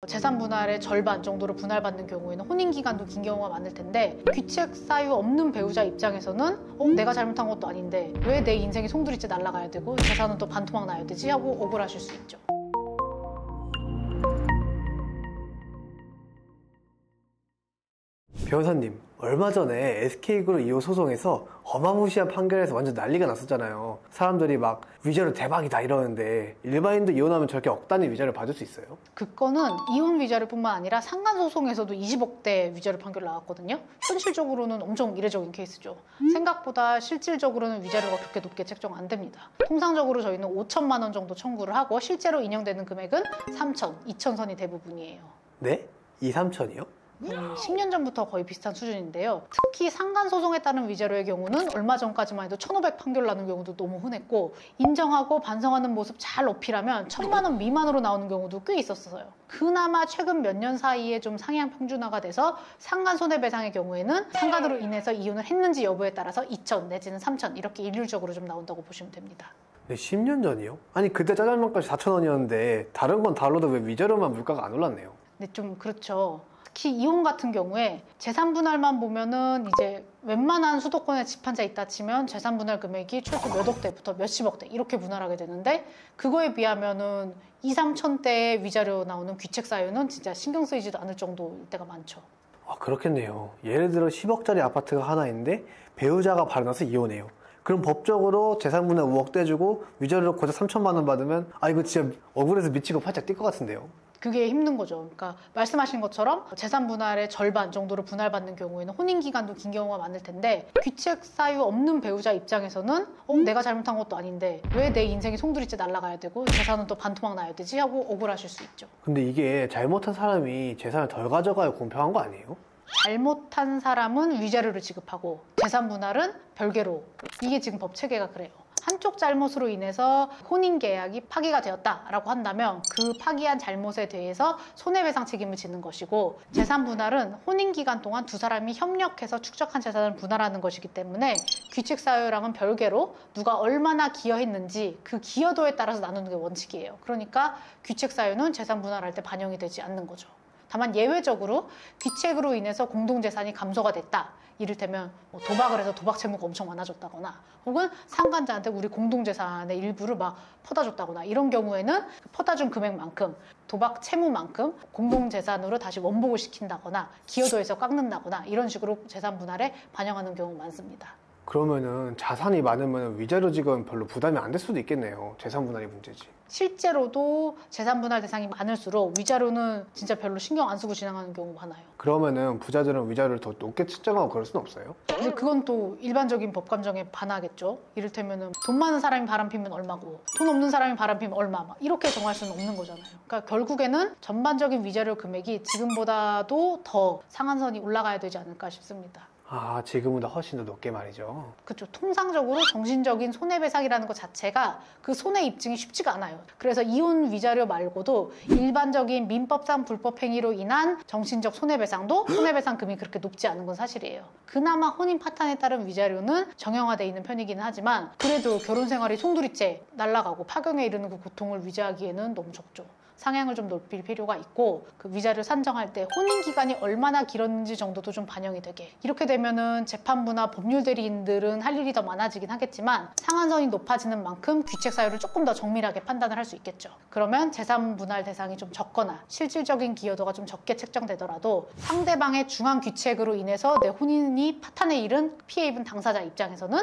재산 분할의 절반 정도로 분할받는 경우에는 혼인기간도 긴 경우가 많을 텐데, 귀책 사유 없는 배우자 입장에서는 내가 잘못한 것도 아닌데 왜 내 인생이 송두리째 날아가야 되고 재산은 또 반토막 나야 되지 하고 억울하실 수 있죠. 변호사님, 얼마 전에 SK그룹 이혼 소송에서 어마무시한 판결에서 완전 난리가 났었잖아요. 사람들이 막 위자료 대박이다 이러는데 일반인도 이혼하면 저렇게 억 단위 위자료 받을 수 있어요? 그거는 이혼 위자료뿐만 아니라 상간소송에서도 20억대 위자료 판결 나왔거든요. 현실적으로는 엄청 이례적인 케이스죠. 생각보다 실질적으로는 위자료가 그렇게 높게 책정 안 됩니다. 통상적으로 저희는 5천만 원 정도 청구를 하고 실제로 인용되는 금액은 3천, 2천 선이 대부분이에요. 네? 2, 3천이요? 10년 전부터 거의 비슷한 수준인데요. 특히 상간소송에 따른 위자료의 경우는 얼마 전까지만 해도 1,500 판결 나는 경우도 너무 흔했고, 인정하고 반성하는 모습 잘 어필하면 1,000만 원 미만으로 나오는 경우도 꽤 있었어요. 그나마 최근 몇 년 사이에 좀 상향 평준화가 돼서 상간 손해배상의 경우에는 상간으로 인해서 이혼을 했는지 여부에 따라서 2천 내지는 3천 이렇게 일률적으로 좀 나온다고 보시면 됩니다. 네, 10년 전이요? 아니 그때 짜장면값이 4,000원이었는데 다른 건 다르도 왜 위자료만 물가가 안 올랐네요? 네, 좀 그렇죠. 특히 이혼 같은 경우에 재산 분할만 보면은 이제 웬만한 수도권에 집 한 채 있다 치면 재산 분할 금액이 최소 몇 억대부터 몇십억대 이렇게 분할하게 되는데, 그거에 비하면은 2, 3천대의 위자료 나오는 귀책 사유는 진짜 신경 쓰이지도 않을 정도일 때가 많죠. 아, 그렇겠네요. 예를 들어 10억짜리 아파트가 하나 있는데 배우자가 바로 나서 이혼해요. 그럼 법적으로 재산 분할 5억 떼주고 위자료로 고작 3천만 원 받으면 이거 진짜 억울해서 미치고 팔짝 뛸 것 같은데요. 그게 힘든 거죠. 그러니까 말씀하신 것처럼 재산 분할의 절반 정도로 분할받는 경우에는 혼인기간도 긴 경우가 많을 텐데, 귀책 사유 없는 배우자 입장에서는 내가 잘못한 것도 아닌데 왜 내 인생이 송두리째 날아가야 되고 재산은 또 반토막 나야 되지 하고 억울하실 수 있죠. 근데 이게 잘못한 사람이 재산을 덜 가져가야 공평한 거 아니에요? 잘못한 사람은 위자료를 지급하고 재산 분할은 별개로. 이게 지금 법 체계가 그래요. 한쪽 잘못으로 인해서 혼인계약이 파기가 되었다라고 한다면 그 파기한 잘못에 대해서 손해배상 책임을 지는 것이고, 재산 분할은 혼인기간 동안 두 사람이 협력해서 축적한 재산을 분할하는 것이기 때문에 귀책 사유랑은 별개로 누가 얼마나 기여했는지 그 기여도에 따라서 나누는 게 원칙이에요. 그러니까 귀책 사유는 재산 분할할 때 반영이 되지 않는 거죠. 다만 예외적으로 귀책으로 인해서 공동재산이 감소가 됐다. 이를테면 도박을 해서 도박 채무가 엄청 많아졌다거나, 혹은 상간자한테 우리 공동재산의 일부를 막 퍼다줬다거나, 이런 경우에는 퍼다준 금액만큼 도박 채무만큼 공동재산으로 다시 원복을 시킨다거나 기여도에서 깎는다거나 이런 식으로 재산 분할에 반영하는 경우 많습니다. 그러면은 자산이 많으면 위자료 지급은 별로 부담이 안 될 수도 있겠네요. 재산 분할이 문제지. 실제로도 재산 분할 대상이 많을수록 위자료는 진짜 별로 신경 안 쓰고 지나가는 경우가 많아요. 그러면은 부자들은 위자료를 더 높게 측정하고 그럴 수는 없어요? 근데 그건 또 일반적인 법감정에 반하겠죠. 이를테면은 돈 많은 사람이 바람피면 얼마고 돈 없는 사람이 바람피면 얼마, 막 이렇게 정할 수는 없는 거잖아요. 그러니까 결국에는 전반적인 위자료 금액이 지금보다도 더 상한선이 올라가야 되지 않을까 싶습니다. 아, 지금보다 훨씬 더 높게 말이죠. 그렇죠. 통상적으로 정신적인 손해배상이라는 것 자체가 그 손해 입증이 쉽지가 않아요. 그래서 이혼 위자료 말고도 일반적인 민법상 불법 행위로 인한 정신적 손해배상도 손해배상금이 그렇게 높지 않은 건 사실이에요. 그나마 혼인 파탄에 따른 위자료는 정형화되어 있는 편이기는 하지만, 그래도 결혼 생활이 송두리째 날아가고 파경에 이르는 그 고통을 위자하기에는 너무 적죠. 상향을 좀 높일 필요가 있고, 그 위자료 산정할 때 혼인 기간이 얼마나 길었는지 정도도 좀 반영이 되게. 이렇게 되면은 재판부나 법률 대리인들은 할 일이 더 많아지긴 하겠지만 상한선이 높아지는 만큼 귀책 사유를 조금 더 정밀하게 판단을 할 수 있겠죠. 그러면 재산 분할 대상이 좀 적거나 실질적인 기여도가 좀 적게 책정되더라도 상대방의 중한 귀책으로 인해서 내 혼인이 파탄에 이른 피해 입은 당사자 입장에서는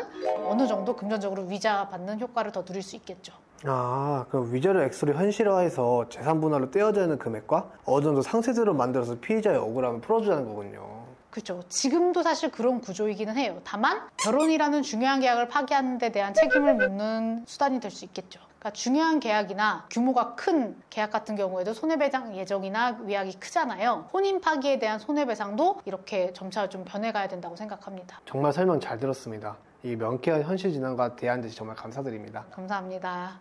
어느 정도 금전적으로 위자받는 효과를 더 누릴 수 있겠죠. 아, 그럼 위자료 액수를 현실화해서 재산 분할로 떼어지는 금액과 어느 정도 상세제로 만들어서 피해자의 억울함을 풀어주자는 거군요. 그렇죠. 지금도 사실 그런 구조이기는 해요. 다만 결혼이라는 중요한 계약을 파기하는 데 대한 책임을 묻는 수단이 될 수 있겠죠. 그러니까 중요한 계약이나 규모가 큰 계약 같은 경우에도 손해배상 예정이나 위약이 크잖아요. 혼인 파기에 대한 손해배상도 이렇게 점차 좀 변해가야 된다고 생각합니다. 정말 설명 잘 들었습니다. 이 명쾌한 현실 진단과 대안 제시 정말 감사드립니다. 감사합니다.